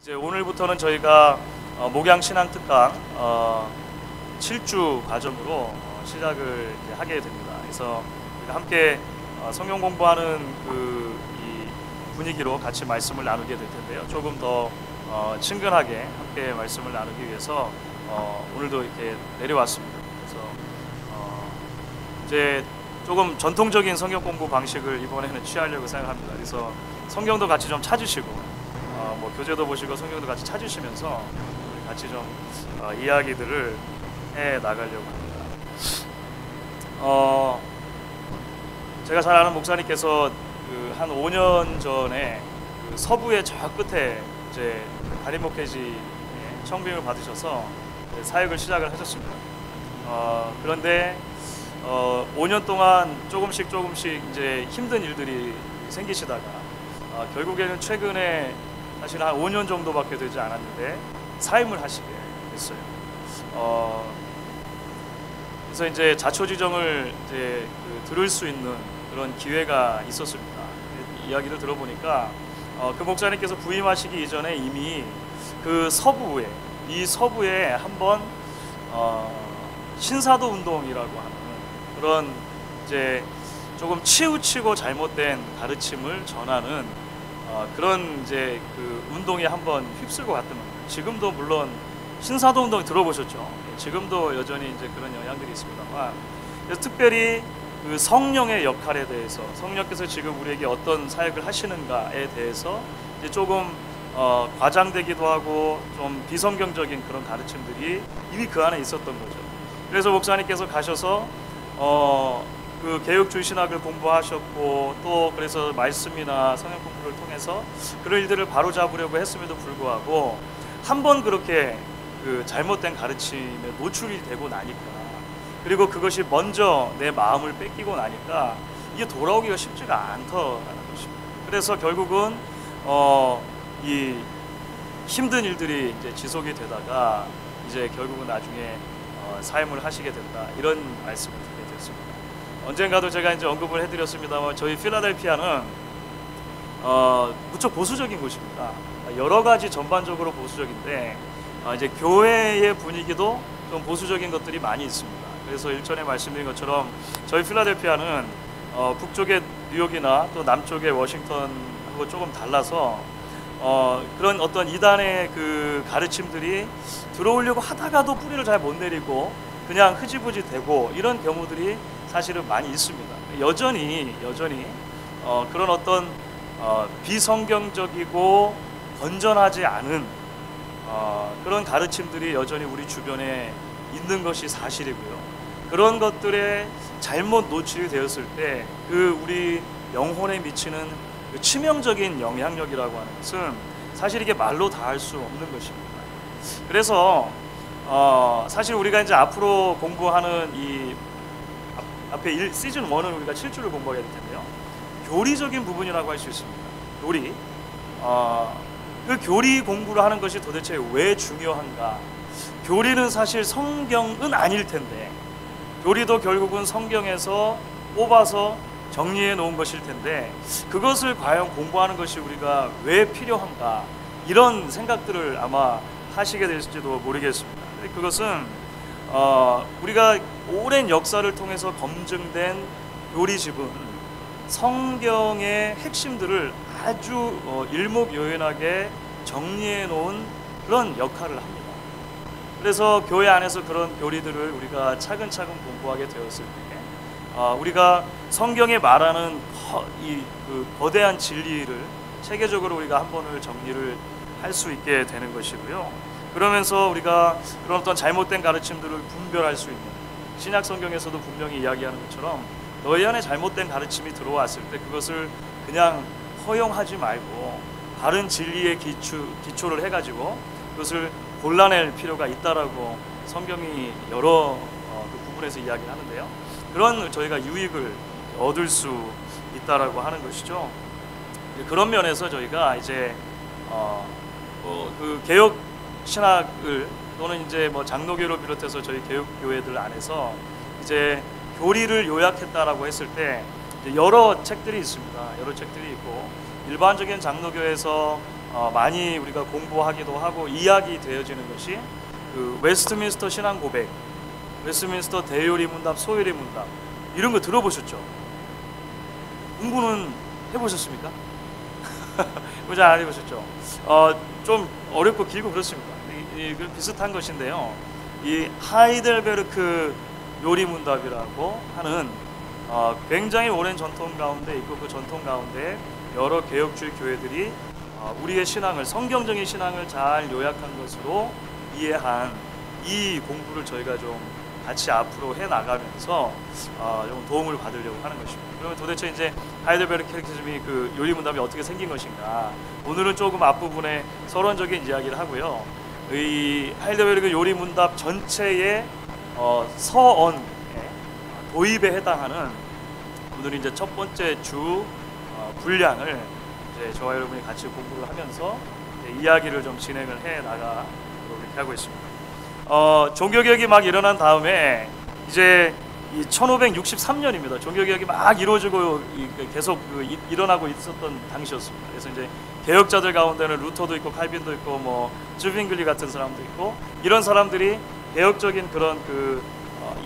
이제 오늘부터는 저희가 목양 신앙 특강 7주 과정으로 시작을 이제 하게 됩니다. 그래서 우리가 함께 성경 공부하는 이 분위기로 같이 말씀을 나누게 될 텐데요. 조금 더 친근하게 함께 말씀을 나누기 위해서 오늘도 이렇게 내려왔습니다. 그래서 이제 조금 전통적인 성경 공부 방식을 이번에는 취하려고 생각합니다. 그래서 성경도 같이 좀 찾으시고 뭐 교재도 보시고 성경도 같이 찾으시면서 우리 같이 좀 이야기들을 해 나가려고 합니다. 제가 잘 아는 목사님께서 한 5년 전에 서부의 저 끝에 이제 다림 목회지에 청빙을 받으셔서 사역을 시작을 하셨습니다. 그런데 5년 동안 조금씩 이제 힘든 일들이 생기시다가 결국에는 최근에 사실 한 5년 정도밖에 되지 않았는데 사임을 하시게 됐어요. 그래서 이제 자초지정을 이제 들을 수 있는 그런 기회가 있었습니다. 이야기를 들어보니까 그 목사님께서 부임하시기 이전에 이미 그 서부에 한번 신사도 운동이라고 하는 그런 이제 조금 치우치고 잘못된 가르침을 전하는 그런 이제 그 운동에 한번 휩쓸고 갔던 겁니다. 지금도 물론 신사도 운동 들어보셨죠? 지금도 여전히 이제 그런 영향들이 있습니다만, 그래서 특별히 그 성령의 역할에 대해서, 성령께서 지금 우리에게 어떤 사역을 하시는가에 대해서 이제 조금 과장되기도 하고 좀 비성경적인 그런 가르침들이 이미 그 안에 있었던 거죠. 그래서 목사님께서 가셔서 그 개혁주의 신학을 공부하셨고, 또 그래서 말씀이나 성경 공부를 통해서 그런 일들을 바로잡으려고 했음에도 불구하고 한번 그렇게 그 잘못된 가르침에 노출이 되고 나니까, 그리고 그것이 먼저 내 마음을 뺏기고 나니까 이게 돌아오기가 쉽지가 않더라는 것입니다. 그래서 결국은 이 힘든 일들이 이제 지속이 되다가 이제 결국은 나중에 사임을 하시게 된다, 이런 말씀을 드리게 됐습니다. 언젠가도 제가 이제 언급을 해드렸습니다만, 저희 필라델피아는 무척 보수적인 곳입니다. 여러 가지 전반적으로 보수적인데 이제 교회의 분위기도 좀 보수적인 것들이 많이 있습니다. 그래서 일전에 말씀드린 것처럼 저희 필라델피아는 북쪽의 뉴욕이나 또 남쪽의 워싱턴하고 조금 달라서 그런 어떤 이단의 그 가르침들이 들어오려고 하다가도 뿌리를 잘 못 내리고 그냥 흐지부지 되고 이런 경우들이 사실은 많이 있습니다. 여전히 그런 어떤 비성경적이고 건전하지 않은 그런 가르침들이 여전히 우리 주변에 있는 것이 사실이고요. 그런 것들에 잘못 노출이 되었을 때 그 우리 영혼에 미치는 그 치명적인 영향력이라고 하는 것은 사실 이게 말로 다 할 수 없는 것입니다. 그래서 사실 우리가 이제 앞으로 공부하는 이 앞에 시즌 1은 우리가 7주를 공부하게 될 텐데요. 교리적인 부분이라고 할 수 있습니다. 교리. 그 교리 공부를 하는 것이 도대체 왜 중요한가? 교리는 사실 성경은 아닐 텐데, 교리도 결국은 성경에서 뽑아서 정리해 놓은 것일 텐데, 그것을 과연 공부하는 것이 우리가 왜 필요한가? 이런 생각들을 아마 하시게 될지도 모르겠습니다. 그것은 우리가 오랜 역사를 통해서 검증된 교리집은 성경의 핵심들을 아주 일목요연하게 정리해 놓은 그런 역할을 합니다. 그래서 교회 안에서 그런 교리들을 우리가 차근차근 공부하게 되었을 때 우리가 성경에 말하는 그 거대한 진리를 체계적으로 우리가 한 번을 정리를 할 수 있게 되는 것이고요. 그러면서 우리가 그런 어떤 잘못된 가르침들을 분별할 수 있는, 신약 성경에서도 분명히 이야기하는 것처럼 너희 안에 잘못된 가르침이 들어왔을 때 그것을 그냥 허용하지 말고 바른 진리의 기초를 해가지고 그것을 골라낼 필요가 있다라고 성경이 여러 그 부분에서 이야기를 하는데요. 그런 저희가 유익을 얻을 수 있다라고 하는 것이죠. 그런 면에서 저희가 이제 그 개혁 신학을 또는 이제 뭐 장로교를 비롯해서 저희 개혁교회들 안에서 이제 교리를 요약했다라고 했을 때 여러 책들이 있습니다. 여러 책들이 있고 일반적인 장로교에서 많이 우리가 공부하기도 하고 이야기 되어지는 것이 그 웨스트민스터 신앙 고백, 웨스트민스터 대요리 문답, 소요리 문답 이런 거 들어보셨죠? 공부는 해보셨습니까? 잘 안 해보셨죠? 좀 어렵고 길고 그렇습니다. 비슷한 것인데요. 이 하이델베르크 요리 문답이라고 하는 굉장히 오랜 전통 가운데 있고 그 전통 가운데 여러 개혁주의 교회들이 우리의 신앙을 성경적인 신앙을 잘 요약한 것으로 이해한 이 공부를 저희가 좀 같이 앞으로 해 나가면서 좀 도움을 받으려고 하는 것입니다. 그러면 도대체 이제 하이델베르크 캐테키즘이 그 요리 문답이 어떻게 생긴 것인가? 오늘은 조금 앞부분에 서론적인 이야기를 하고요. 이 하이델베르크 요리 문답 전체의 서언 도입에 해당하는 오늘 이제 첫 번째 주 분량을 이제 저와 여러분이 같이 공부를 하면서 이야기를 좀 진행을 해 나가도록 이렇게 하고 있습니다. 종교개혁이 막 일어난 다음에 이제 이 1563년입니다. 종교개혁이 막 이루어지고 계속 일어나고 있었던 당시였습니다. 그래서 이제 개혁자들 가운데는 루터도 있고 칼빈도 있고 뭐 즈빙글리 같은 사람도 있고 이런 사람들이 개혁적인 그런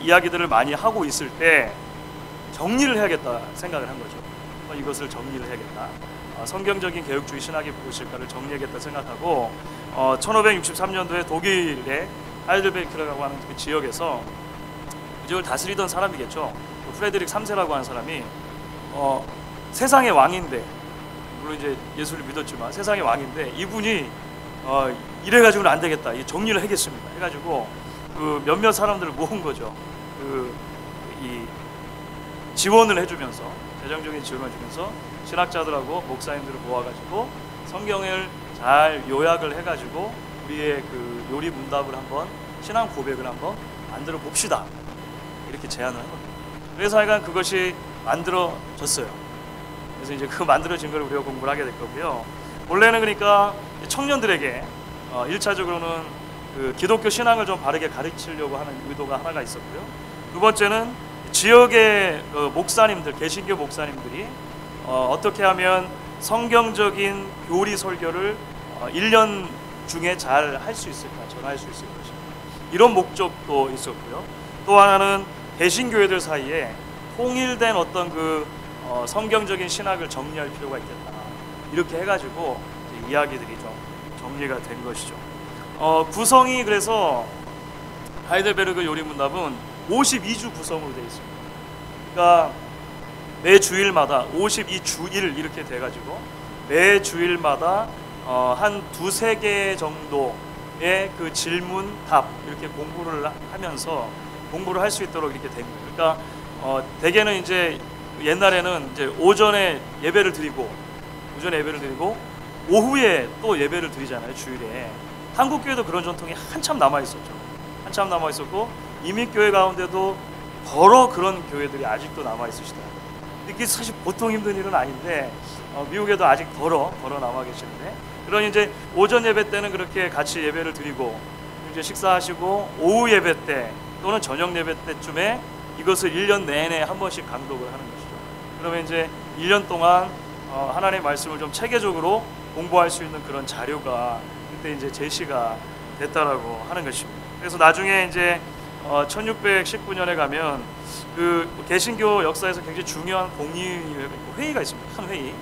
이야기들을 많이 하고 있을 때 정리를 해야겠다 생각을 한 거죠. 이것을 정리를 해야겠다. 성경적인 개혁주의 신학이 무엇일까를 정리하겠다 생각하고 1563년도에 독일의 하이델베르크라고 하는 그 지역에서 이걸 다스리던 사람이겠죠. 프레드릭 3세라고 하는 사람이 세상의 왕인데 물론 이제 예수를 믿었지만 세상의 왕인데 이분이 이래가지고는 안 되겠다. 정리를 하겠습니다. 해가지고 그 몇몇 사람들을 모은 거죠. 이 지원을 해주면서 재정적인 지원을 주면서 신학자들하고 목사님들을 모아가지고 성경을 잘 요약을 해가지고 우리의 그 요리 문답을 한번 신앙 고백을 한번 만들어 봅시다. 이렇게 제안을 한 겁니다. 그래서 하여간 그것이 만들어졌어요. 그래서 이제 그 만들어진 걸 우리가 공부를 하게 될 거고요. 원래는 그러니까 청년들에게 1차적으로는 그 기독교 신앙을 좀 바르게 가르치려고 하는 의도가 하나가 있었고요. 두 번째는 지역의 목사님들, 개신교 목사님들이 어떻게 하면 성경적인 교리 설교를 1년 중에 잘 할 수 있을까, 전할 수 있을 것인가 이런 목적도 있었고요. 또 하나는 개신교회들 사이에 통일된 어떤 성경적인 신학을 정리할 필요가 있겠다. 이렇게 해가지고 이야기들이 좀 정리가 된 것이죠. 구성이 그래서 하이델베르크 요리 문답은 52주 구성으로 되어 있습니다. 그러니까 매 주일마다 52주일 이렇게 돼가지고 매 주일마다 한 두세 개 정도의 그 질문 답 이렇게 공부를 하면서 공부를 할 수 있도록 이렇게 된 거예요. 그러니까 대개는 이제 옛날에는 이제 오전에 예배를 드리고 오후에 또 예배를 드리잖아요. 주일에. 한국 교회도 그런 전통이 한참 남아 있었죠. 한참 남아 있었고 이민교회 가운데도 더러 그런 교회들이 아직도 남아 있으시더라고요. 이게 사실 보통 힘든 일은 아닌데 미국에도 아직 더러 남아 계시는데 그런 이제 오전 예배 때는 그렇게 같이 예배를 드리고 이제 식사하시고 오후 예배 때 또는 저녁 예배 때쯤에 이것을 1년 내내 한 번씩 강독을 하는 것이죠. 그러면 이제 1년 동안 하나님의 말씀을 좀 체계적으로 공부할 수 있는 그런 자료가 그때 이제 제시가 됐다라고 하는 것입니다. 그래서 나중에 이제 1619년에 가면 그 개신교 역사에서 굉장히 중요한 공의 회의가 있습니다. 큰 회의,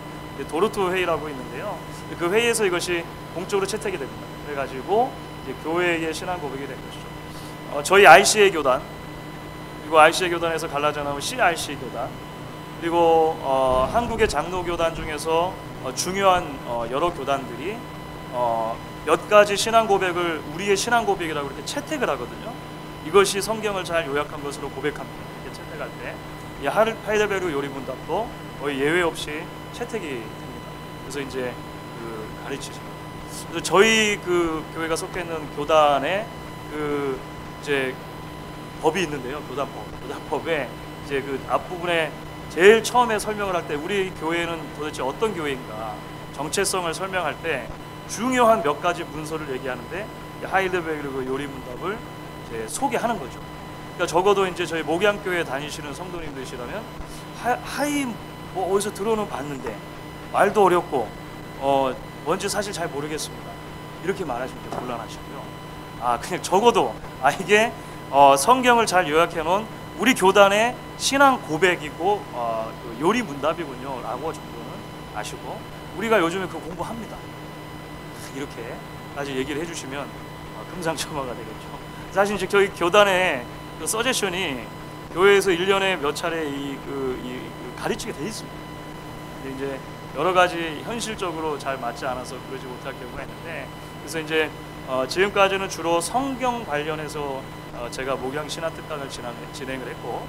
도르트 회의라고 있는데요. 그 회의에서 이것이 공적으로 채택이 됩니다. 그래가지고 이제 교회의 신앙 고백이 된 것이죠. 저희 RCA 교단 그리고 RCA 교단에서 갈라져 나온 CRC 교단 그리고 한국의 장로 교단 중에서 중요한 여러 교단들이 몇 가지 신앙 고백을 우리의 신앙 고백이라고 이렇게 채택을 하거든요. 이것이 성경을 잘 요약한 것으로 고백합니다. 이렇게 채택할 때 이 하이델베르크 요리 문답도 거의 예외 없이 채택이 됩니다. 그래서 이제 가르치죠. 그래서 저희 그 교회가 속해 있는 교단에 이제 법이 있는데요. 교단법에 이제 그 앞부분에 제일 처음에 설명을 할 때 우리 교회는 도대체 어떤 교회인가 정체성을 설명할 때 중요한 몇 가지 문서를 얘기하는데 하이델베르크 요리 문답을 이제 소개하는 거죠. 그러니까 적어도 이제 저희 목양교회 다니시는 성도님들이시라면 뭐 어디서 들어는 봤는데 말도 어렵고 뭔지 사실 잘 모르겠습니다. 이렇게 말하시면 좀 곤란하시고요. 그냥 적어도 이게 성경을 잘 요약해 놓은 우리 교단의 신앙 고백이고 그 요리 문답이군요 라고 정도는 아시고, 우리가 요즘에 그 공부합니다. 이렇게까지 얘기를 해주시면 금상첨화가 되겠죠. 사실 이제 저희 교단의 그 서제션이 교회에서 1년에 몇 차례 가르치게 돼 있습니다. 근데 이제 여러 가지 현실적으로 잘 맞지 않아서 그러지 못할 경우가 있는데, 그래서 이제 지금까지는 주로 성경 관련해서 제가 목양 신학 특강을 진행을 했고,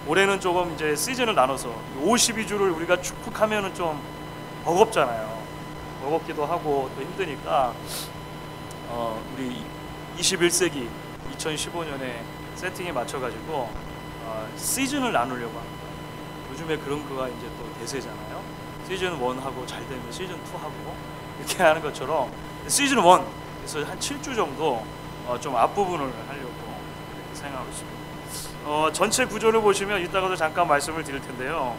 올해는 조금 이제 시즌을 나눠서 52주를 우리가 축축 하면은 좀 버겁잖아요. 버겁기도 하고 또 힘드니까 우리 21세기 2015년에 세팅에 맞춰가지고 시즌을 나누려고 합니다. 요즘에 그런 거가 이제 또 대세잖아요. 시즌 1하고 잘 되면 시즌 2하고 이렇게 하는 것처럼 시즌 1에서 한 7주 정도 좀 앞부분을 하려고 이렇게 생각하고 있습니다. 전체 구조를 보시면 이따가도 잠깐 말씀을 드릴 텐데요.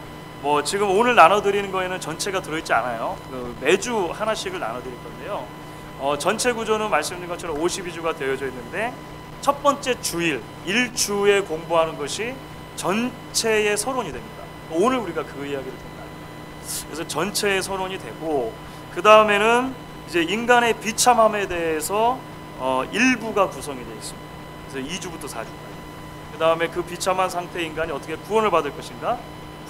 지금 오늘 나눠드리는 거에는 전체가 들어있지 않아요. 매주 하나씩을 나눠드릴 건데요. 전체 구조는 말씀드린 것처럼 52주가 되어져 있는데, 첫 번째 주일, 1주에 공부하는 것이 전체의 서론이 됩니다. 오늘 우리가 그 이야기를 듣는 날입니다. 그래서 전체의 서론이 되고, 그 다음에는 이제 인간의 비참함에 대해서 일부가 구성이 되어 있습니다. 그래서 2주부터 4주까지. 그 다음에 그 비참한 상태의 인간이 어떻게 구원을 받을 것인가?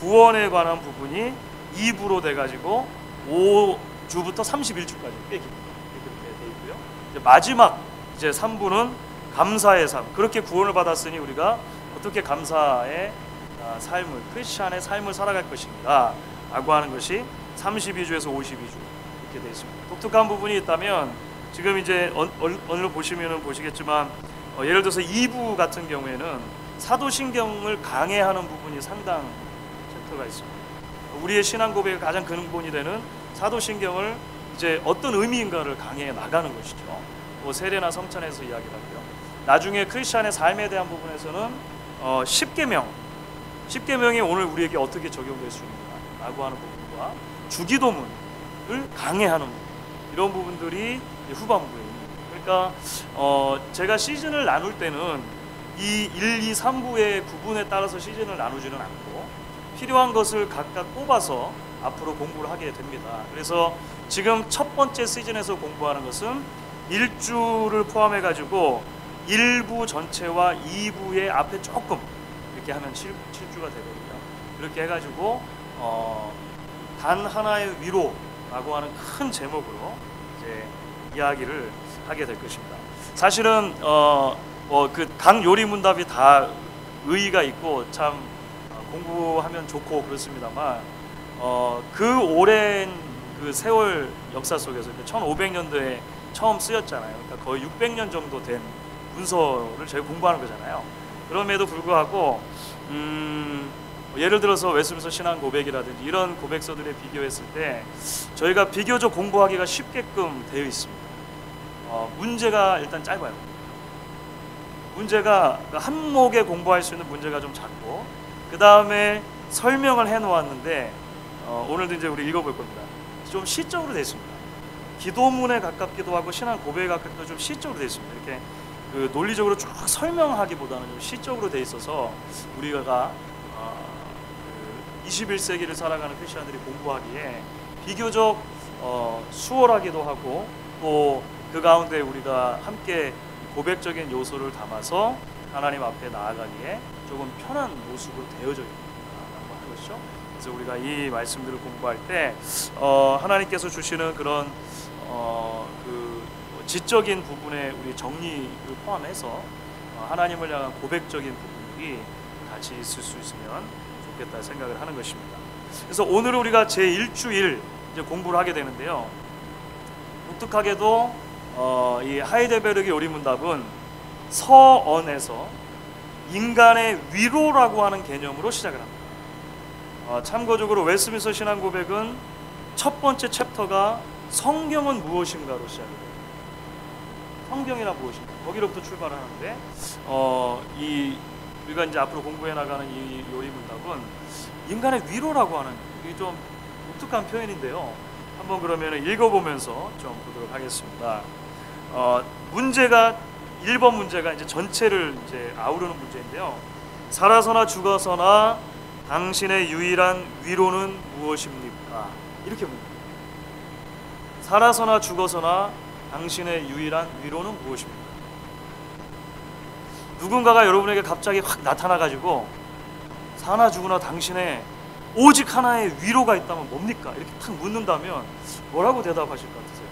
구원에 관한 부분이 2부로 돼가지고 5주부터 31주까지 꽤 깁니다. 이렇게 돼 있고요. 이제 마지막 이제 3부는 감사의 삶. 그렇게 구원을 받았으니 우리가 어떻게 감사의 삶을, 크리스찬의 삶을 살아갈 것인가 라고 하는 것이 32주에서 52주 이렇게 되어 있습니다. 독특한 부분이 있다면, 지금 이제 오늘 보시면은 보시겠지만 예를 들어서 2부 같은 경우에는 사도신경을 강해하는 부분이 상당 챕터가 있습니다. 우리의 신앙 고백의 가장 근본이 되는 사도신경을 이제 어떤 의미인가를 강해 나가는 것이죠. 세례나 성찬에서 이야기를 하고요. 나중에 크리스찬의 삶에 대한 부분에서는 10계명이 오늘 우리에게 어떻게 적용될 수 있는가라고 하는 부분과 주기도문을 강해하는 부분, 이런 부분들이 후반부에 있습니다. 그러니까 제가 시즌을 나눌 때는 이 1, 2, 3부의 구분에 따라서 시즌을 나누지는 않고 필요한 것을 각각 뽑아서 앞으로 공부를 하게 됩니다. 그래서 지금 첫 번째 시즌에서 공부하는 것은 1주를 포함해 가지고 1부 전체와 2부의 앞에 조금 이렇게 하면 7주가 되거든요. 이렇게 해가지고 단 하나의 위로라고 하는 큰 제목으로 이제 이야기를 하게 될 것입니다. 사실은 그 각 요리 문답이 다 의의가 있고 참 공부하면 좋고 그렇습니다만, 그 오랜 그 세월 역사 속에서 1500년도에 처음 쓰였잖아요. 그러니까 거의 600년 정도 된 문서를 저희가 공부하는 거잖아요. 그럼에도 불구하고 예를 들어서 웨스민스터 신앙 고백이라든지 이런 고백서들에 비교했을 때 저희가 비교적 공부하기가 쉽게끔 되어 있습니다. 문제가 일단 짧아요. 문제가 한 목에 공부할 수 있는 문제가 좀 작고, 그 다음에 설명을 해 놓았는데 오늘도 이제 우리 읽어볼 겁니다. 좀 시적으로 되어 있습니다. 기도문에 가깝기도 하고 신앙 고백에 가깝기도 좀 시적으로 되어 있습니다. 이렇게 그 논리적으로 쭉 설명하기보다는 좀 시적으로 되어 있어서 우리가 21세기를 살아가는 크리스천들이 공부하기에 비교적 수월하기도 하고, 또 그 가운데 우리가 함께 고백적인 요소를 담아서 하나님 앞에 나아가기에 조금 편한 모습으로 되어져 있다고 하는 것이죠. 그래서 우리가 이 말씀들을 공부할 때 하나님께서 주시는 그런 그 지적인 부분의 우리 정리를 포함해서 하나님을 향한 고백적인 부분들이 같이 있을 수 있으면 좋겠다 생각을 하는 것입니다. 그래서 오늘 우리가 제1주일 이제 공부를 하게 되는데요. 독특하게도 이 하이델베르그 요리문답은 서언에서 인간의 위로라고 하는 개념으로 시작을 합니다. 참고적으로 웨스민스터 신앙 고백은 첫 번째 챕터가 성경은 무엇인가로 시작해요. 성경이란 무엇인가, 거기로부터 출발하는데 우리가 이제 앞으로 공부해 나가는 이 요리문답은 인간의 위로라고 하는, 이게 좀 독특한 표현인데요. 한번 그러면 읽어보면서 좀 보도록 하겠습니다. 문제가 1번 문제가 이제 전체를 이제 아우르는 문제인데요. 살아서나 죽어서나 당신의 유일한 위로는 무엇입니까? 이렇게 묻습니다. 살아서나 죽어서나 당신의 유일한 위로는 무엇입니까? 누군가가 여러분에게 갑자기 확 나타나가지고 사나 죽으나 당신의 오직 하나의 위로가 있다면 뭡니까? 이렇게 탁 묻는다면 뭐라고 대답하실 것 같으세요?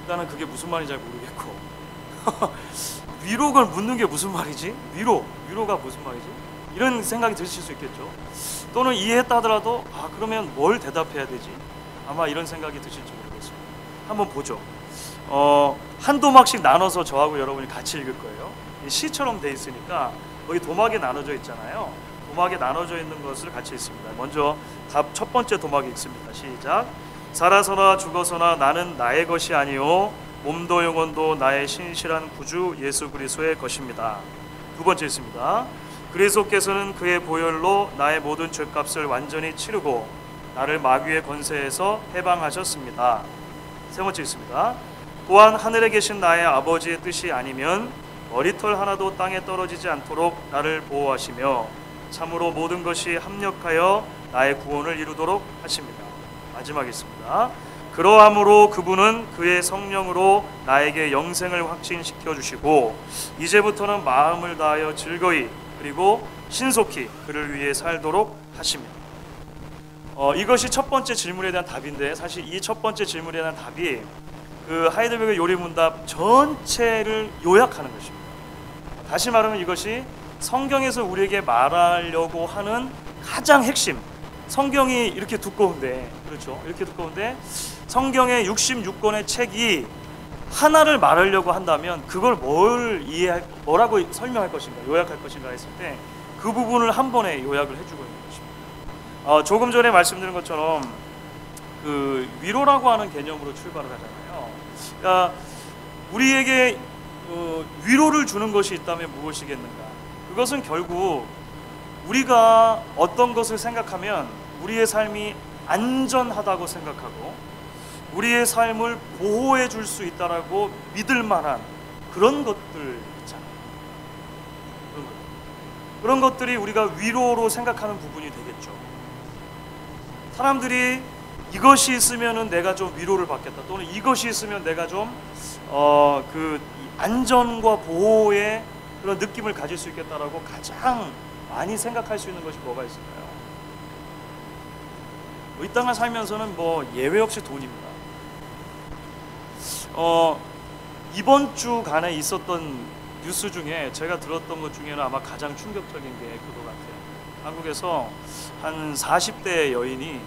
일단은 그게 무슨 말인지 잘 모르겠고 위로를 묻는 게 무슨 말이지? 위로가 무슨 말이지? 이런 생각이 드실 수 있겠죠. 또는 이해했다 하더라도 그러면 뭘 대답해야 되지? 아마 이런 생각이 드실지 모르겠습니다. 한번 보죠. 한 도막씩 나눠서 저하고 여러분이 같이 읽을 거예요. 시처럼 돼 있으니까 거기 도막에 나눠져 있잖아요. 도막에 나눠져 있는 것을 같이 읽습니다. 먼저 답 첫 번째 도막이 읽습니다. 시작. 살아서나 죽어서나 나는 나의 것이 아니요 몸도 영혼도 나의 신실한 구주 예수 그리스도의 것입니다. 두 번째 있습니다. 그리스도께서는 그의 보혈로 나의 모든 죄값을 완전히 치르고 나를 마귀의 권세에서 해방하셨습니다. 세 번째 있습니다. 또한 하늘에 계신 나의 아버지의 뜻이 아니면 머리털 하나도 땅에 떨어지지 않도록 나를 보호하시며 참으로 모든 것이 합력하여 나의 구원을 이루도록 하십니다. 마지막에 있습니다. 그러함으로 그분은 그의 성령으로 나에게 영생을 확신시켜 주시고 이제부터는 마음을 다하여 즐거이 그리고 신속히 그를 위해 살도록 하십니다. 이것이 첫 번째 질문에 대한 답인데 사실 이 첫 번째 질문에 대한 답이 그 하이델베르그 요리문답 전체를 요약하는 것입니다. 다시 말하면 이것이 성경에서 우리에게 말하려고 하는 가장 핵심, 성경이 이렇게 두꺼운데, 그렇죠? 이렇게 두꺼운데 성경의 66권의 책이 하나를 말하려고 한다면 그걸 뭐라고 설명할 것인가, 요약할 것인가 했을 때 그 부분을 한 번에 요약을 해주고 있는 것입니다. 조금 전에 말씀드린 것처럼 그 위로라고 하는 개념으로 출발을 하잖아요. 그러니까 우리에게 위로를 주는 것이 있다면 무엇이겠는가? 그것은 결국 우리가 어떤 것을 생각하면 우리의 삶이 안전하다고 생각하고 우리의 삶을 보호해 줄 수 있다라고 믿을 만한 그런 것들 있잖아요. 그런 것들이 우리가 위로로 생각하는 부분이 되겠죠. 사람들이 이것이 있으면은 내가 좀 위로를 받겠다, 또는 이것이 있으면 내가 좀 그 안전과 보호의 그런 느낌을 가질 수 있겠다라고 가장 많이 생각할 수 있는 것이 뭐가 있을까요? 이 땅을 살면서는 뭐 예외 없이 돈입니다. 이번 주간에 있었던 뉴스 중에 제가 들었던 것 중에는 아마 가장 충격적인 게 그거 같아요. 한국에서 한 40대 여인이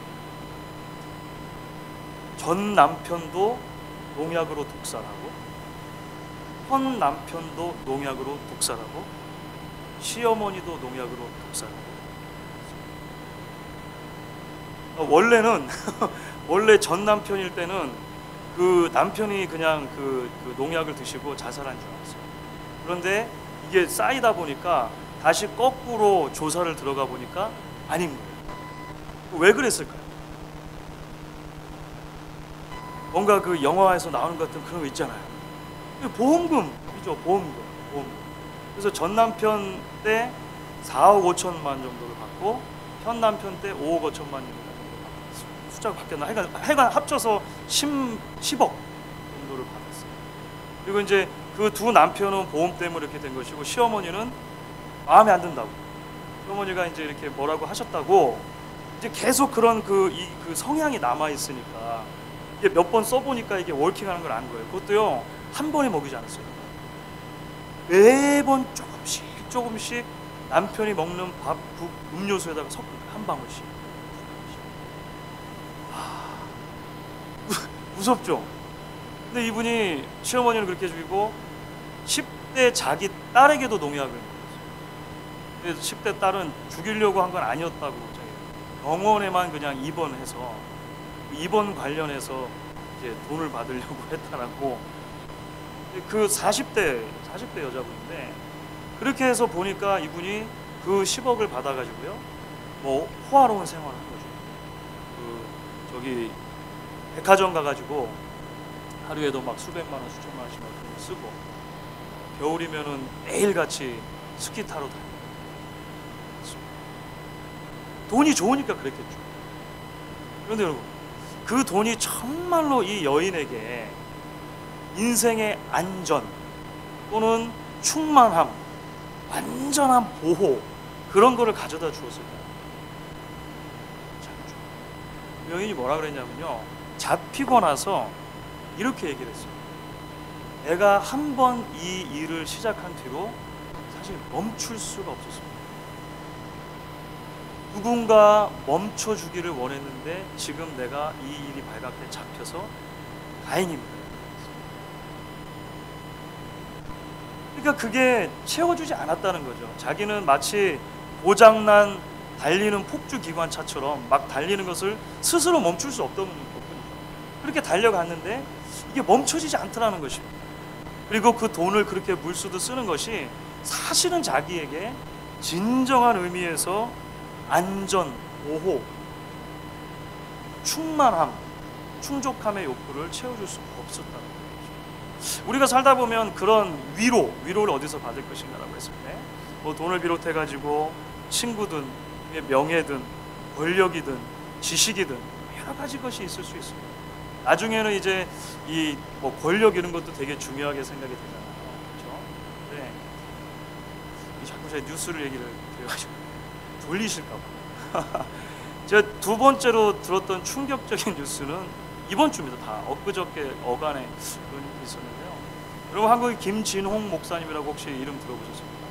전 남편도 농약으로 독살하고 현 남편도 농약으로 독살하고 시어머니도 농약으로 독살하고 원래는 원래 전 남편일 때는 그 남편이 그냥 그 농약을 드시고 자살한 줄 알았어요. 그런데 이게 쌓이다 보니까 다시 거꾸로 조사를 들어가 보니까 아닌 거예요. 왜 그랬을까요? 뭔가 그 영화에서 나오는 것 같은 그런 거 있잖아요. 보험금이죠, 보험금. 그래서 전 남편 때 4억 5천만 정도를 받고 현 남편 때 5억 5천만 정도 받았어요. 숫자가 바뀌었나? 하여간 합쳐서 10억 정도를 받았어요. 그리고 이제 그 두 남편은 보험 때문에 이렇게 된 것이고 시어머니는 마음에 안 든다고. 시어머니가 이제 이렇게 뭐라고 하셨다고 이제 계속 그런 그 성향이 남아 있으니까 이게 몇 번 써보니까 이게 워킹하는 걸 안 거예요. 그것도요 한 번에 먹이지 않았어요. 매번 조금씩 남편이 먹는 밥, 국, 음료수에다가 섞어요. 한 방울씩. 무섭죠? 근데 이분이 시어머니는 그렇게 죽이고 10대 자기 딸에게도 농약을 먹였어요. 그래서 10대 딸은 죽이려고 한 건 아니었다고 병원에만 그냥 입원해서 입원 관련해서 이제 돈을 받으려고 했다라고. 그 40대 여자분인데 그렇게 해서 보니까 이분이 그 10억을 받아가지고요 뭐 호화로운 생활을 한 거죠. 저기 백화점 가가지고 하루에도 막 수백만 원, 수천만 원씩 막 돈을 쓰고 겨울이면은 매일같이 스키 타러 다니고 돈이 좋으니까 그랬겠죠. 그런데 여러분, 그 돈이 정말로 이 여인에게 인생의 안전 또는 충만함, 완전한 보호, 그런 거를 가져다 주었을까요? 여인이 뭐라 그랬냐면요, 잡히고 나서 이렇게 얘기를 했어요. 내가 한 번 이 일을 시작한 뒤로 사실 멈출 수가 없었습니다. 누군가 멈춰주기를 원했는데 지금 내가 이 일이 발각돼 잡혀서 다행입니다. 그러니까 그게 채워주지 않았다는 거죠. 자기는 마치 고장난 달리는 폭주 기관차처럼 막 달리는 것을 스스로 멈출 수 없던 거군요. 그렇게 달려갔는데 이게 멈춰지지 않더라는 것입니다. 그리고 그 돈을 그렇게 물수도 쓰는 것이 사실은 자기에게 진정한 의미에서 안전, 보호, 충만함, 충족함의 욕구를 채워줄 수가 없었다는 거죠. 우리가 살다 보면 그런 위로를 어디서 받을 것인가라고 했을 때, 뭐 돈을 비롯해가지고 친구든 명예든 권력이든 지식이든 여러 가지 것이 있을 수 있습니다. 나중에는 이제 이 뭐 권력 이런 것도 되게 중요하게 생각이 되잖아요. 그렇죠? 네. 자꾸 제가 뉴스를 얘기를 드려가지고 돌리실까 봐. 제가 두 번째로 들었던 충격적인 뉴스는 이번 주입니다. 다 엊그저께 어간에 그런 일이 있었는데요. 여러분, 한국의 김진홍 목사님이라고 혹시 이름 들어보셨습니까?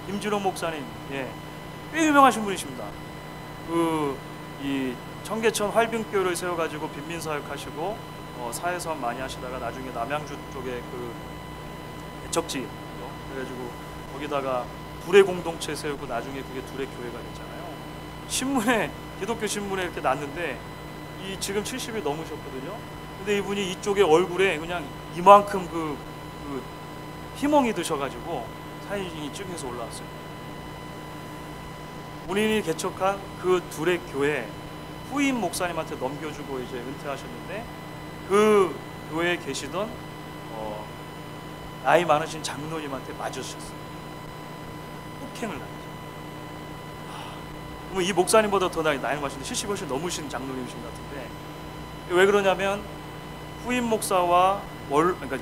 김진홍 목사님, 예, 꽤 유명하신 분이십니다. 이 청계천 활빙교를 세워가지고 빈민사역하시고 사회사업 많이 하시다가 나중에 남양주 쪽에 그 개척지, 그래가지고 거기다가 둘의 공동체 세우고 나중에 그게 둘의 교회가 됐잖아요. 신문에, 기독교 신문에 이렇게 났는데 이 지금 70이 넘으셨거든요. 근데 이분이 이쪽에 얼굴에 그냥 이만큼 그 희멍이 드셔가지고 사진이 찍혀서 올라왔어요. 본인이 개척한 그 둘의 교회 후임 목사님한테 넘겨주고 이제 은퇴하셨는데, 그 교회에 계시던 나이 많으신 장로님한테 맞으셨어요. 폭행을 당했어요. 그럼 이 목사님보다 더 나이 많으신데 70 훨씬 넘으신 장로님이신 것 같은데, 왜 그러냐면 후임 목사와 그러니까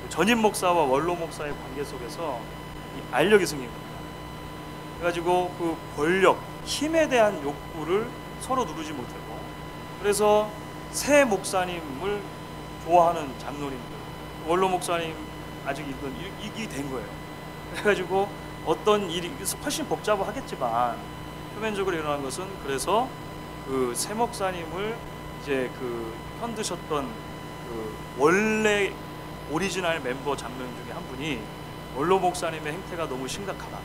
전임 목사와 원로 목사의 관계 속에서 이 알력이 생긴 겁니다. 그래가지고 그 권력, 힘에 대한 욕구를 서로 누르지 못하고, 그래서 새 목사님을 좋아하는 장로님들, 원로 목사님 아직 이게 된 거예요. 그래가지고 어떤 일이 훨씬 복잡하겠지만 표면적으로 일어난 것은, 그래서 그 새 목사님을 이제 그 편드셨던 그 원래 오리지널 멤버 장로님 중에 한 분이 원로 목사님의 행태가 너무 심각하다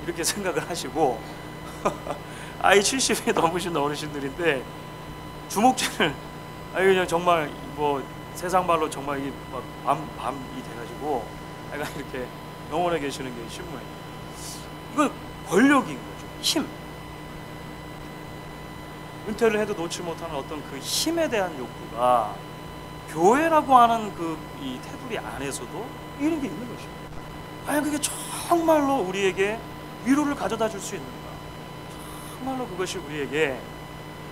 이렇게 생각을 하시고 아이 70이 넘으신 어르신들인데 주먹질을 그냥 정말 뭐 세상 말로 정말 이 밤이 돼가지고 약간 이렇게 영원에 계시는 게 신문에, 이건 권력인 거죠. 힘. 은퇴를 해도 놓지 못하는 어떤 그 힘에 대한 욕구가 교회라고 하는 이 테두리 안에서도 이런 게 있는 것입니다. 과연 그게 정말로 우리에게 위로를 가져다 줄 수 있는가? 정말로 그것이 우리에게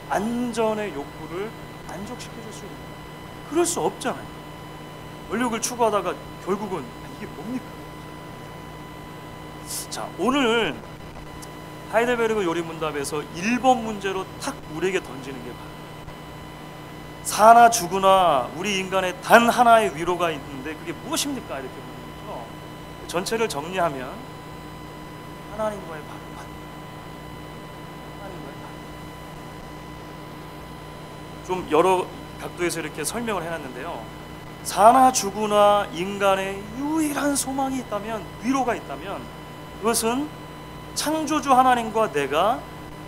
안전의 욕구를 만족시켜 줄 수 있는가? 그럴 수 없잖아요. 권력을 추구하다가 결국은 이게 뭡니까? 자, 오늘 하이델베르그 요리문답에서 1번 문제로 탁 우리에게 던지는 게 바로 사나 죽으나 우리 인간의 단 하나의 위로가 있는데 그게 무엇입니까? 이렇게 묻는 거죠. 전체를 정리하면 하나님과의 반만, 하나님과의 반. 좀 여러 각도에서 이렇게 설명을 해놨는데요. 사나 죽으나 인간의 유일한 소망이 있다면, 위로가 있다면, 그것은 창조주 하나님과 내가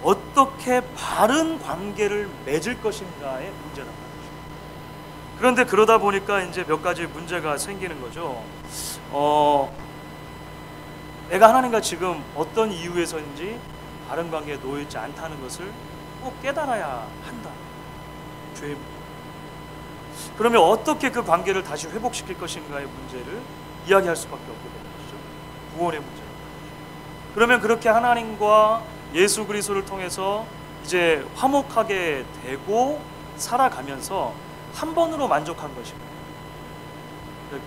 어떻게 바른 관계를 맺을 것인가의 문제라는 것입니다. 그런데 그러다 보니까 이제 몇 가지 문제가 생기는 거죠. 내가 하나님과 지금 어떤 이유에서인지 바른 관계에 놓여 있지 않다는 것을 꼭 깨달아야 한다. 죄의 문제. 그러면 어떻게 그 관계를 다시 회복시킬 것인가의 문제를 이야기할 수밖에 없게 되는 것이죠. 구원의 문제. 그러면 그렇게 하나님과 예수 그리스도를 통해서 이제 화목하게 되고 살아가면서 한 번으로 만족한 것입니다.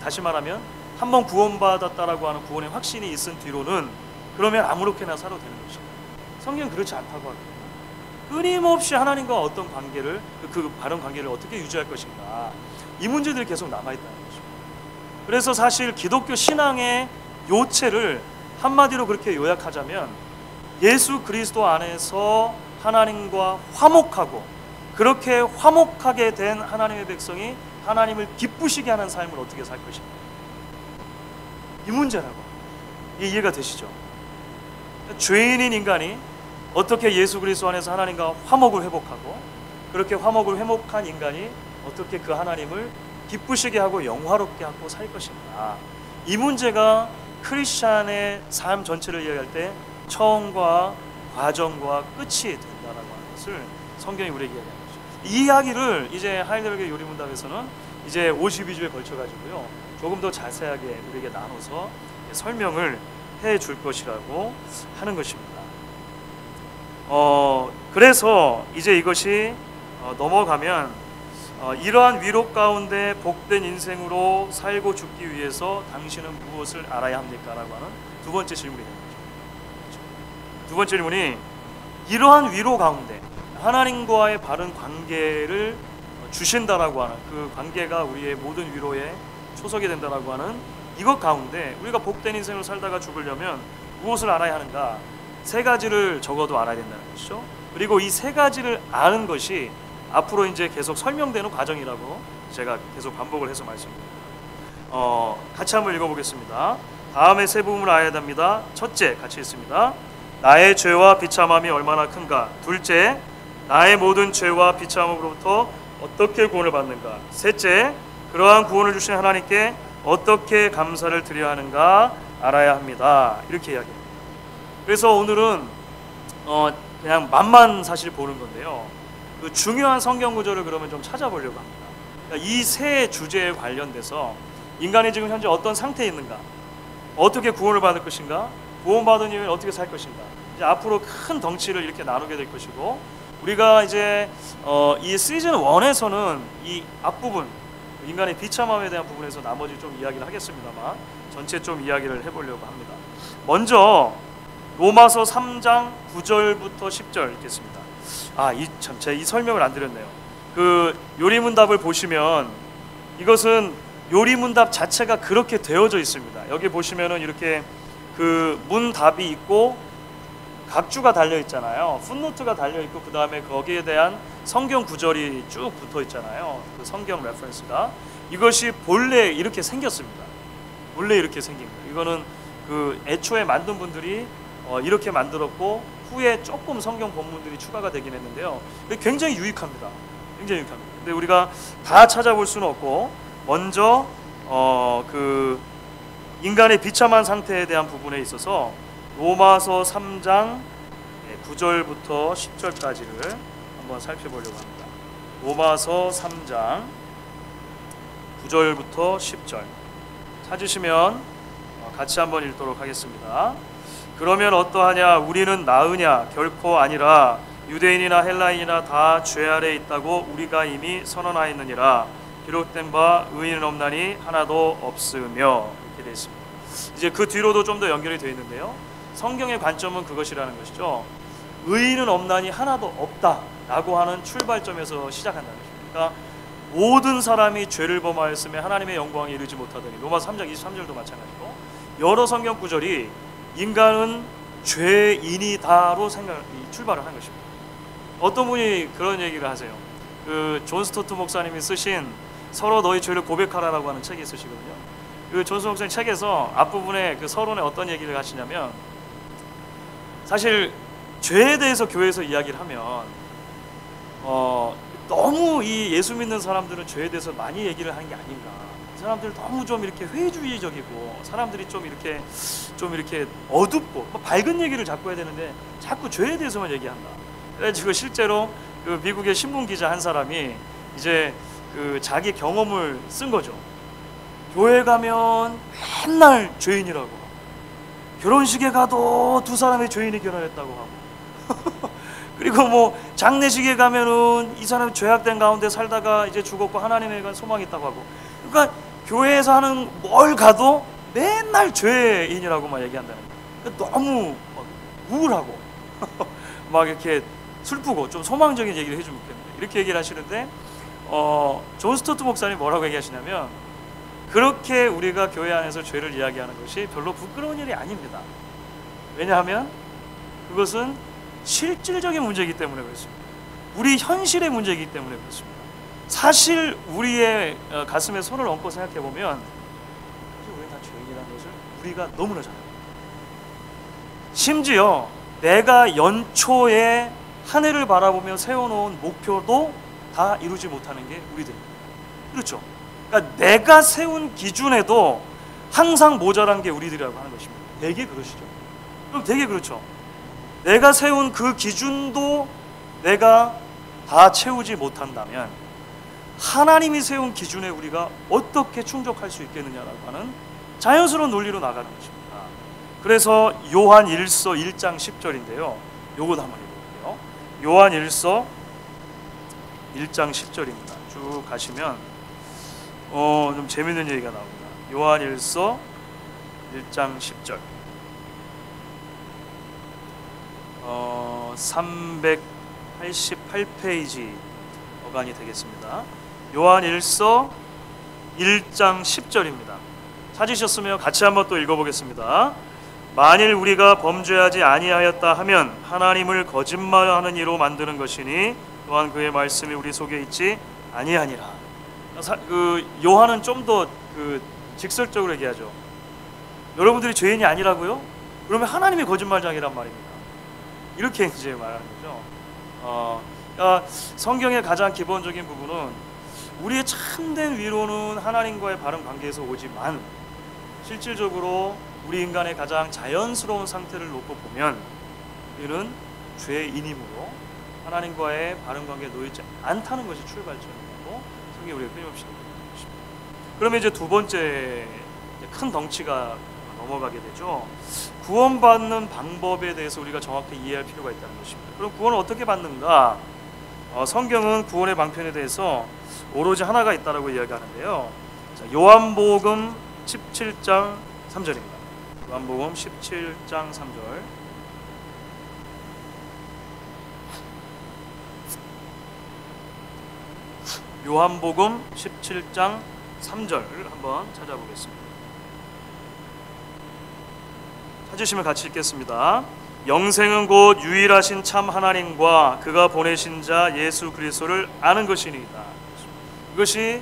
다시 말하면 한 번 구원받았다라고 하는 구원의 확신이 있은 뒤로는 그러면 아무렇게나 살아도 되는 것입니다. 성경은 그렇지 않다고 합니다. 끊임없이 하나님과 어떤 관계를 그 바른 관계를 어떻게 유지할 것인가, 이 문제들이 계속 남아있다는 것입니다. 그래서 사실 기독교 신앙의 요체를 한마디로 그렇게 요약하자면 예수 그리스도 안에서 하나님과 화목하고, 그렇게 화목하게 된 하나님의 백성이 하나님을 기쁘시게 하는 삶을 어떻게 살 것인가, 이 문제라고. 이해가 되시죠? 죄인인 인간이 어떻게 예수 그리스도 안에서 하나님과 화목을 회복하고, 그렇게 화목을 회복한 인간이 어떻게 그 하나님을 기쁘시게 하고 영화롭게 하고 살 것인가, 이 문제가 크리스찬의 삶 전체를 이야기할 때 처음과 과정과 끝이 된다라고 하는 것을 성경이 우리에게 이야기합니다. 이 이야기를 이제 하이델베르그 요리문답에서는 이제 52주에 걸쳐가지고요, 조금 더 자세하게 우리에게 나눠서 설명을 해줄 것이라고 하는 것입니다. 그래서 이제 이것이 넘어가면 이러한 위로 가운데 복된 인생으로 살고 죽기 위해서 당신은 무엇을 알아야 합니까? 라고 하는 두 번째 질문이 됩니다. 두 번째 질문이 이러한 위로 가운데 하나님과의 바른 관계를 주신다라고 하는 그 관계가 우리의 모든 위로에 초석이 된다라고 하는 이것 가운데 우리가 복된 인생을 살다가 죽으려면 무엇을 알아야 하는가? 세 가지를 적어도 알아야 된다는 것이죠. 그리고 이 세 가지를 아는 것이 앞으로 이제 계속 설명되는 과정이라고 제가 계속 반복을 해서 말씀드립니다. 같이 한번 읽어보겠습니다. 다음에 세 부분을 알아야 합니다. 첫째, 같이 읽습니다. 나의 죄와 비참함이 얼마나 큰가. 둘째, 나의 모든 죄와 비참함으로부터 어떻게 구원을 받는가. 셋째, 그러한 구원을 주신 하나님께 어떻게 감사를 드려야 하는가 알아야 합니다. 이렇게 이야기합니다. 그래서 오늘은 그냥 맛만 사실 보는 건데요, 그 중요한 성경 구절을 그러면 좀 찾아보려고 합니다. 그러니까 이 세 주제에 관련돼서 인간이 지금 현재 어떤 상태에 있는가, 어떻게 구원을 받을 것인가, 구원받은 이후에 어떻게 살 것인가, 이제 앞으로 큰 덩치를 이렇게 나누게 될 것이고, 우리가 이제 이 시즌 1에서는 이 앞부분 인간의 비참함에 대한 부분에서 나머지 좀 이야기를 하겠습니다만 전체 좀 이야기를 해보려고 합니다. 먼저 로마서 3장 9절부터 10절 읽겠습니다. 제가 이 설명을 안 드렸네요. 그 요리문답을 보시면 이것은 요리문답 자체가 그렇게 되어져 있습니다. 여기 보시면은 이렇게 그 문답이 있고 각주가 달려 있잖아요. 풋노트가 달려 있고 그 다음에 거기에 대한 성경 구절이 쭉 붙어 있잖아요. 그 성경 레퍼런스가 이것이 본래 이렇게 생겼습니다. 본래 이렇게 생긴 거예요. 이거는 그 애초에 만든 분들이 이렇게 만들었고 후에 조금 성경 본문들이 추가가 되긴 했는데요. 굉장히 유익합니다. 굉장히 유익합니다. 근데 우리가 다 찾아볼 수는 없고 먼저 그 인간의 비참한 상태에 대한 부분에 있어서 로마서 3장 9절부터 10절까지를 한번 살펴보려고 합니다. 로마서 3장 9절부터 10절 찾으시면 같이 한번 읽도록 하겠습니다. 그러면 어떠하냐? 우리는 나으냐? 결코 아니라 유대인이나 헬라인이나 다 죄 아래 있다고 우리가 이미 선언하였느니라. 기록된 바 의인은 없나니 하나도 없으며, 이렇게 되어 있습니다. 이제 그 뒤로도 좀 더 연결이 되어 있는데요, 성경의 관점은 그것이라는 것이죠. 의인은 없나니 하나도 없다라고 하는 출발점에서 시작한다는 것입니다. 그러니까 모든 사람이 죄를 범하였으며 하나님의 영광에 이르지 못하더니, 로마서 3장 23절도 마찬가지고 여러 성경 구절이 인간은 죄인이다로 출발을 한 것입니다. 어떤 분이 그런 얘기를 하세요. 그 존 스토트 목사님이 쓰신 서로 너희 죄를 고백하라라고 하는 책이 있으시거든요. 그 존 스토트 목사님 책에서 앞부분에 그 서론에 어떤 얘기를 하시냐면, 사실 죄에 대해서 교회에서 이야기를 하면 너무 이 예수 믿는 사람들은 죄에 대해서 많이 얘기를 하는 게 아닌가. 사람들 너무 좀 이렇게 회의주의적이고 사람들이 좀 이렇게 어둡고 밝은 얘기를 자꾸 해야 되는데 자꾸 죄에 대해서만 얘기한다. 그래가지고 실제로 그 미국의 신문 기자 한 사람이 이제 그 자기 경험을 쓴 거죠. 교회 가면 맨날 죄인이라고, 결혼식에 가도 두 사람의 죄인이 결혼했다고 하고 그리고 뭐 장례식에 가면은 이 사람이 죄악된 가운데 살다가 이제 죽었고 하나님에 대한 소망이 있다고 하고, 그러니까 교회에서 하는 뭘 가도 맨날 죄인이라고 막 얘기한다는 거예요. 그러니까 너무 막 우울하고 막 이렇게 슬프고 좀 소망적인 얘기를 해주면 좋겠는데, 이렇게 얘기를 하시는데 존 스토트 목사님 뭐라고 얘기하시냐면, 그렇게 우리가 교회 안에서 죄를 이야기하는 것이 별로 부끄러운 일이 아닙니다. 왜냐하면 그것은 실질적인 문제이기 때문에 그렇습니다. 우리 현실의 문제이기 때문에 그렇습니다. 사실 우리의 가슴에 손을 얹고 생각해 보면 우리 다 죄인이라는 것을 우리가 너무나 잘 압니다. 심지어 내가 연초에 한 해를 바라보며 세워놓은 목표도 다 이루지 못하는 게 우리들입니다. 그렇죠? 그러니까 내가 세운 기준에도 항상 모자란 게 우리들이라고 하는 것입니다. 되게 그러시죠? 그럼 되게 그렇죠? 내가 세운 그 기준도 내가 다 채우지 못한다면 하나님이 세운 기준에 우리가 어떻게 충족할 수 있겠느냐라고 하는 자연스러운 논리로 나가는 것입니다. 그래서 요한 1서 1장 10절인데요. 요것도 한번 읽어볼게요. 요한 1서 1장 10절입니다. 쭉 가시면 좀 재밌는 얘기가 나옵니다. 요한 1서 1장 10절. 388페이지 어간이 되겠습니다. 요한 1서 1장 10절입니다. 찾으셨으면 같이 한번 또 읽어보겠습니다. 만일 우리가 범죄하지 아니하였다 하면 하나님을 거짓말하는 이로 만드는 것이니 또한 그의 말씀이 우리 속에 있지 아니하니라. 요한은 좀 더 직설적으로 얘기하죠. 여러분들이 죄인이 아니라고요? 그러면 하나님이 거짓말장이란 말입니다. 이렇게 이제 말하는 거죠. 그러니까 성경의 가장 기본적인 부분은 우리의 참된 위로는 하나님과의 바른 관계에서 오지만, 실질적으로 우리 인간의 가장 자연스러운 상태를 놓고 보면 우리는 죄인이므로 하나님과의 바른 관계에 놓이지 않다는 것이 출발점이고, 성경이 우리가 끊임없이 얘기하는 것입니다. 그러면 이제 두 번째 큰 덩치가 넘어가게 되죠. 구원받는 방법에 대해서 우리가 정확히 이해할 필요가 있다는 것입니다. 그럼 구원을 어떻게 받는가? 성경은 구원의 방편에 대해서 오로지 하나가 있다라고 이야기하는데요. 자, 요한복음 17장 3절입니다. 요한복음 17장 3절. 요한복음 17장 3절을 한번 찾아보겠습니다. 찾으시면 같이 읽겠습니다. 영생은 곧 유일하신 참 하나님과 그가 보내신 자 예수 그리스도를 아는 것이니이다. 이것이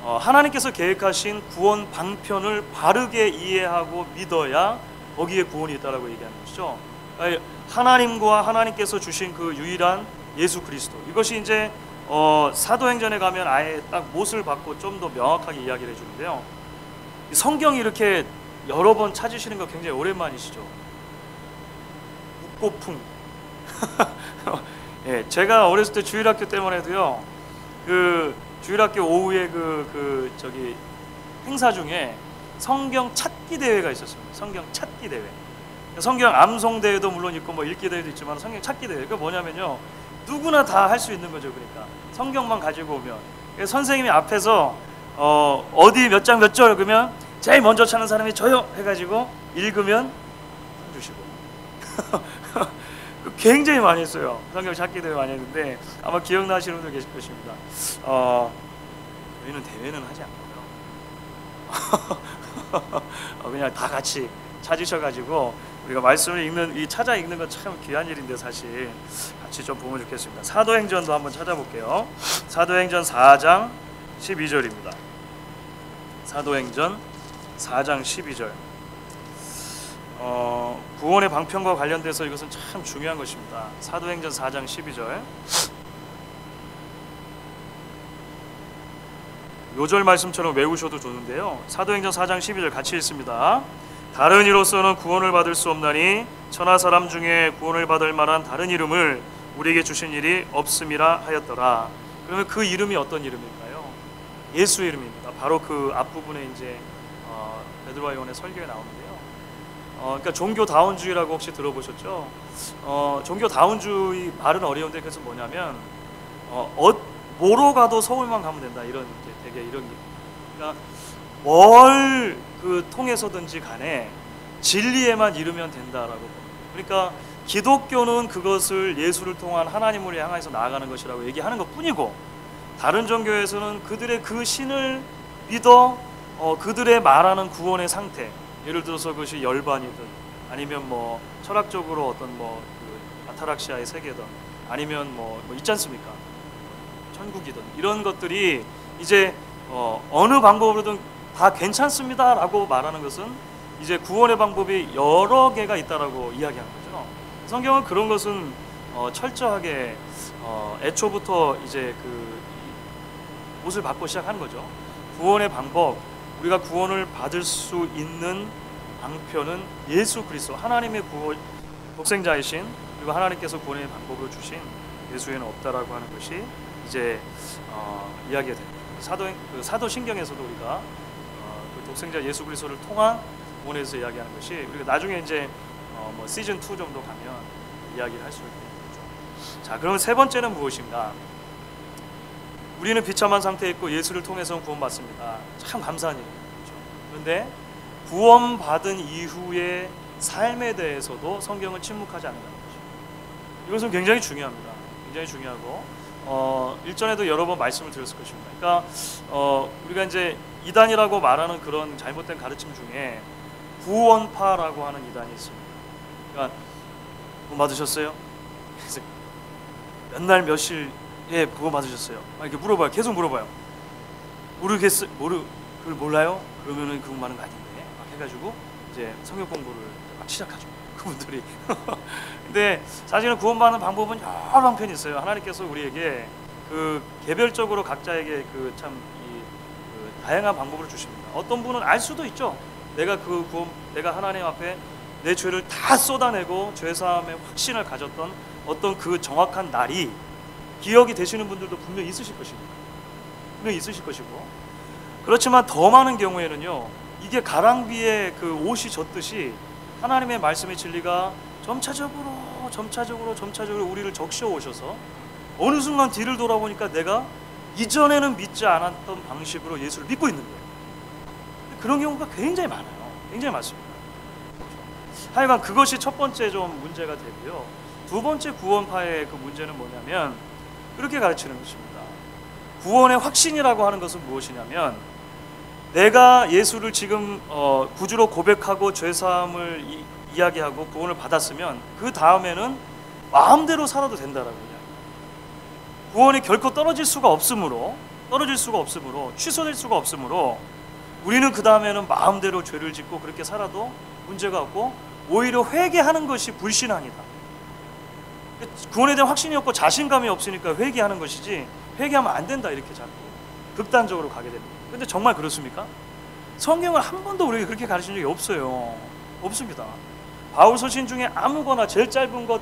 하나님께서 계획하신 구원 방편을 바르게 이해하고 믿어야 거기에 구원이 있다라고 얘기하는 것이죠. 하나님과 하나님께서 주신 그 유일한 예수 그리스도, 이것이 이제 사도행전에 가면 아예 딱 못을 받고 좀 더 명확하게 이야기를 해주는데요. 성경이 이렇게 여러 번 찾으시는 거 굉장히 오랜만이시죠. 묵고풍. 예, 제가 어렸을 때 주일학교 때만 해도요, 그 주일학교 오후에 저기 행사 중에 성경 찾기 대회가 있었습니다. 성경 찾기 대회. 성경 암송 대회도 물론 있고 뭐 읽기 대회도 있지만 성경 찾기 대회. 그 뭐냐면요, 누구나 다 할 수 있는 거죠. 그러니까 성경만 가지고 오면 선생님이 앞에서 어디 몇 장 몇 절 그러면 제일 먼저 찾는 사람이 저요 해가지고 읽으면 주시고 굉장히 많이 했어요. 성경 찾기 대회 많이 했는데 아마 기억나시는 분들 계실 것입니다. 저희는 대회는 하지 않고요. 그냥 다 같이 찾으셔가지고 우리가 말씀을 읽는, 이 찾아 읽는 건 참 귀한 일인데 사실 같이 좀 보면 좋겠습니다. 사도행전도 한번 찾아볼게요. 사도행전 4장 12절입니다. 사도행전 4장 12절. 구원의 방편과 관련돼서 이것은 참 중요한 것입니다. 사도행전 4장 12절. 요절 말씀처럼 외우셔도 좋은데요. 사도행전 4장 12절 같이 읽습니다. 다른 이로서는 구원을 받을 수 없나니 천하 사람 중에 구원을 받을 만한 다른 이름을 우리에게 주신 일이 없음이라 하였더라. 그러면 그 이름이 어떤 이름일까요? 예수의 이름입니다. 바로 그 앞부분에 이제 베드로와 요한의 설교에 나오는데요. 그러니까 종교다운주의라고 혹시 들어보셨죠? 종교다운주의 말은 어려운데 그래서 뭐냐면 뭐로 가도 서울만 가면 된다 이런 되게 이런 그러니까 뭘 그 통해서든지 간에 진리에만 이르면 된다라고. 그러니까 기독교는 그것을 예수를 통한 하나님을 향해서 나아가는 것이라고 얘기하는 것뿐이고, 다른 종교에서는 그들의 그 신을 믿어 그들의 말하는 구원의 상태, 예를 들어서 그것이 열반이든 아니면 뭐 철학적으로 어떤 그 아타락시아의 세계든 아니면 뭐 있지 않습니까? 천국이든 이런 것들이 이제 어느 방법으로든 다 괜찮습니다라고 말하는 것은 이제 구원의 방법이 여러 개가 있다라고 이야기하는 거죠. 성경은 그런 것은 철저하게 애초부터 이제 그 옷을 받고 시작하는 거죠. 구원의 방법, 우리가 구원을 받을 수 있는 방편은 예수 그리스도, 하나님의 독생자이신, 그리고 하나님께서 구원의 방법을 주신 예수에는 없다라고 하는 것이 이제 이야기가 됩니다. 사도신경에서도 우리가 그 독생자 예수 그리스도를 통한 구원에서 이야기하는 것이, 우리가 나중에 이제 뭐 시즌 2 정도 가면 이야기를 할 수 있겠죠. 자, 그럼 세 번째는 무엇인가? 우리는 비참한 상태에 있고 예수를 통해서 구원받습니다. 참 감사한 일이죠. 그런데 구원받은 이후의 삶에 대해서도 성경은 침묵하지 않는다는 것이죠. 이것은 굉장히 중요합니다. 굉장히 중요하고 일전에도 여러 번 말씀을 드렸을 것입니다. 그러니까 우리가 이제 이단이라고 말하는 그런 잘못된 가르침 중에 구원파라고 하는 이단이 있습니다. 그러니까 구원 받으셨어요? 그래서 몇 날 며칠에 구원 받으셨어요? 이렇게 물어봐요. 계속 물어봐요. 그걸 몰라요? 그러면은 구원 받는 거 아닌데 막 해가지고 이제 성경 공부를 막 시작하죠. 그분들이. 근데 사실은 구원받는 방법은 여러 방편이 있어요. 하나님께서 우리에게 그 개별적으로 각자에게 그 참 다양한 방법을 주십니다. 어떤 분은 알 수도 있죠. 내가 하나님 앞에 내 죄를 다 쏟아내고 죄사함의 확신을 가졌던 어떤 그 정확한 날이 기억이 되시는 분들도 분명히 있으실 것입니다. 분명히 있으실 것이고, 그렇지만 더 많은 경우에는요, 이게 가랑비에 그 옷이 젖듯이 하나님의 말씀의 진리가 점차적으로 우리를 적셔 오셔서 어느 순간 뒤를 돌아보니까 내가 이전에는 믿지 않았던 방식으로 예수를 믿고 있는 거예요. 그런 경우가 굉장히 많아요. 굉장히 많습니다. 하여간 그것이 첫 번째 좀 문제가 되고요. 두 번째 구원파의 그 문제는 뭐냐면 그렇게 가르치는 것입니다. 구원의 확신이라고 하는 것은 무엇이냐면, 내가 예수를 지금 구주로 고백하고 죄사함을 이야기하고 구원을 받았으면 그 다음에는 마음대로 살아도 된다라고 이야기합니다. 구원이 결코 떨어질 수가 없으므로 취소될 수가 없으므로 우리는 그 다음에는 마음대로 죄를 짓고 그렇게 살아도 문제가 없고, 오히려 회개하는 것이 불신앙이다. 구원에 대한 확신이 없고 자신감이 없으니까 회개하는 것이지, 회개하면 안 된다 이렇게 자꾸 극단적으로 가게 됩니다. 근데 정말 그렇습니까? 성경을 한 번도 우리에게 그렇게 가르친 적이 없어요. 없습니다. 바울 서신 중에 아무거나 제일 짧은 것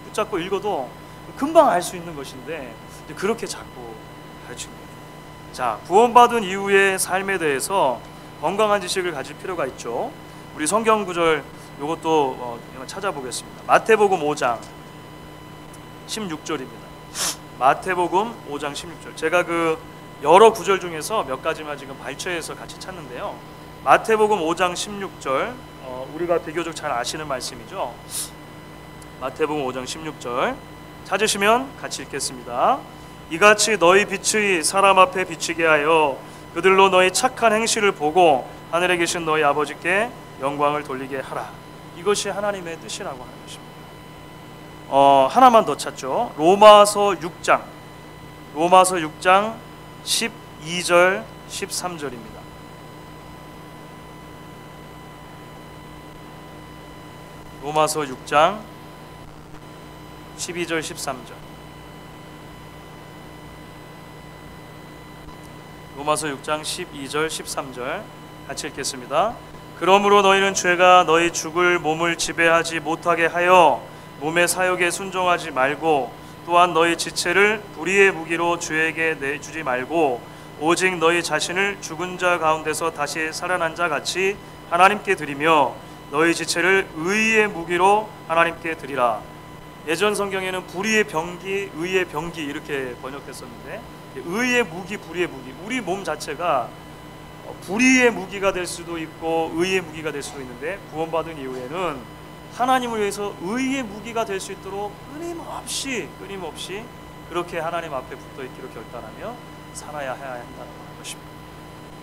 붙잡고 읽어도 금방 알 수 있는 것인데 그렇게 자꾸 가르치는 거죠. 자, 구원받은 이후의 삶에 대해서 건강한 지식을 가질 필요가 있죠. 우리 성경 구절 이것도 찾아보겠습니다. 마태복음 5장 16절입니다. 마태복음 5장 16절. 제가 그 여러 구절 중에서 몇 가지만 지금 발췌해서 같이 찾는데요. 마태복음 5장 16절, 우리가 비교적 잘 아시는 말씀이죠. 마태복음 5장 16절 찾으시면 같이 읽겠습니다. 이같이 너희 빛이 사람 앞에 비치게 하여 그들로 너희 착한 행실을 보고 하늘에 계신 너희 아버지께 영광을 돌리게 하라. 이것이 하나님의 뜻이라고 하는 것입니다. 하나만 더 찾죠. 로마서 6장 12절 13절입니다. 로마서 6장 12절 13절. 로마서 6장 12절 13절 같이 읽겠습니다. 그러므로 너희는 죄가 너희 죽을 몸을 지배하지 못하게 하여 몸의 사욕에 순종하지 말고 또한 너희 지체를 불의의 무기로 주에게 내주지 말고 오직 너희 자신을 죽은 자 가운데서 다시 살아난 자 같이 하나님께 드리며 너희 지체를 의의 무기로 하나님께 드리라. 예전 성경에는 불의의 병기, 의의 병기 이렇게 번역됐었는데 의의 무기, 불의의 무기. 우리 몸 자체가 불의의 무기가 될 수도 있고 의의 무기가 될 수도 있는데 구원받은 이후에는 하나님을 위해서 의의 무기가 될 수 있도록 끊임없이 그렇게 하나님 앞에 붙어있기로 결단하며 살아야 해야 한다는 것입니다.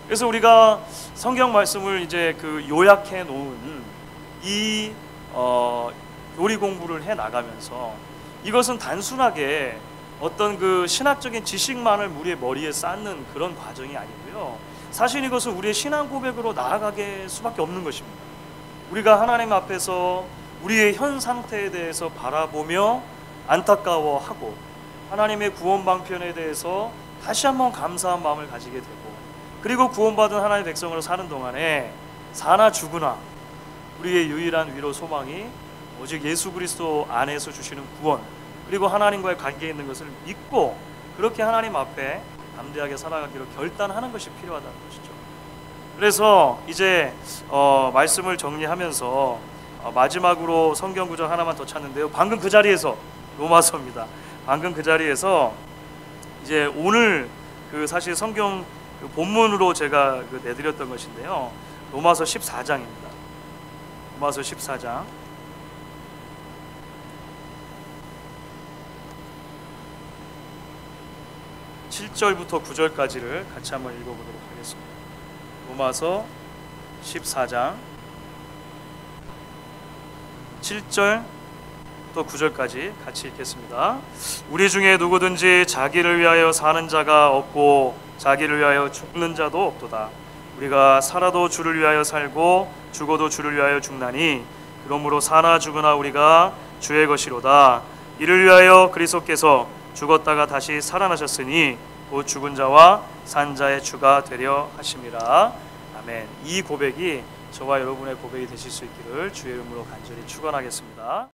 그래서 우리가 성경 말씀을 이제 그 요약해 놓은 이 교리 공부를 해 나가면서 이것은 단순하게 어떤 그 신학적인 지식만을 우리의 머리에 쌓는 그런 과정이 아니고요. 사실 이것은 우리의 신앙 고백으로 나아가게 수밖에 없는 것입니다. 우리가 하나님 앞에서 우리의 현 상태에 대해서 바라보며 안타까워하고 하나님의 구원 방편에 대해서 다시 한번 감사한 마음을 가지게 되고 그리고 구원받은 하나님의 백성으로 사는 동안에 사나 죽으나 우리의 유일한 위로 소망이 오직 예수 그리스도 안에서 주시는 구원 그리고 하나님과의 관계에 있는 것을 믿고 그렇게 하나님 앞에 담대하게 살아가기로 결단하는 것이 필요하다는 것이죠. 그래서 이제 말씀을 정리하면서 마지막으로 성경 구절 하나만 더 찾는데요. 방금 그 자리에서 로마서입니다. 방금 그 자리에서 이제 오늘 그 사실 성경 그 본문으로 제가 그 내드렸던 것인데요. 로마서 14장입니다. 로마서 14장 7절부터 9절까지를 같이 한번 읽어보도록 하겠습니다. 로마서 14장 7절 또 9절까지 같이 읽겠습니다. 우리 중에 누구든지 자기를 위하여 사는 자가 없고 자기를 위하여 죽는 자도 없도다. 우리가 살아도 주를 위하여 살고 죽어도 주를 위하여 죽나니 그러므로 사나 죽으나 우리가 주의 것이로다. 이를 위하여 그리스도께서 죽었다가 다시 살아나셨으니 곧 죽은 자와 산 자의 주가 되려 하심이라. 아멘. 이 고백이 저와 여러분의 고백이 되실 수 있기를 주의 이름으로 간절히 축원하겠습니다.